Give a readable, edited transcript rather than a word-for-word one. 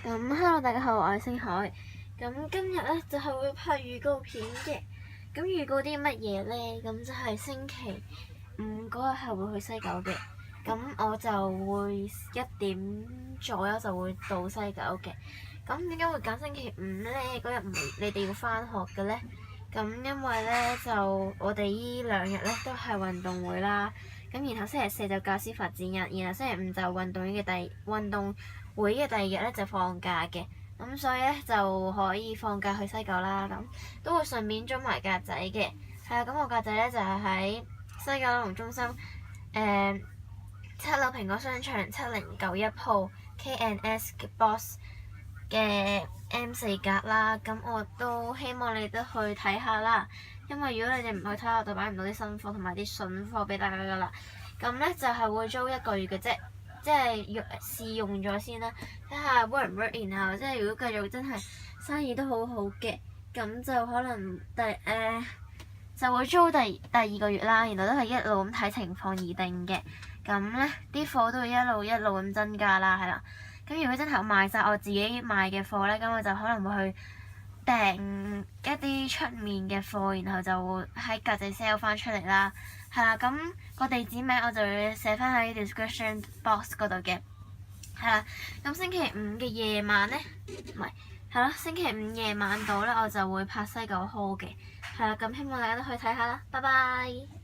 Hello 大家好，我係星海。今日咧就係會拍預告片嘅。預告啲乜嘢咧？就係星期五嗰日係會去西九嘅。我就會1點左右就會到西九嘅。點解會揀星期五咧？嗰日唔係你哋要返學嘅咧？因為咧就我哋依2日咧都係運動會啦。然後星期4就教師發展日，然後星期5就運動會嘅第2日咧就放假嘅。所以咧就可以放假去西九啦。都會順便租埋格仔嘅。我格仔咧就係喺西九龍中心7樓蘋果商場7091鋪 K&S 嘅 Boss 嘅 M4 格啦。我都希望你哋去睇下啦。因為如果你哋唔去睇，我就擺唔到啲新貨同埋啲筍貨俾大家噶啦。咧就係會租1個月嘅啫，即係試用咗先啦，睇下 work 唔 work。然後即係如果繼續真係生意都好好嘅，就可能就會租第2個月啦。然後都係一路咁睇情況而定嘅。咧啲貨都會一路咁增加啦，係啦。如果真係賣晒我自己賣嘅貨咧，我就可能會去訂一啲出面嘅貨，然後就會喺格仔 sell 翻出嚟啦。係啦，個地址名我就會寫翻喺 description box 嗰度嘅。係啦，星期五嘅夜晚咧，星期五夜晚到咧，我就會拍西九 hall 嘅。係啦，希望大家都去睇下啦，拜拜。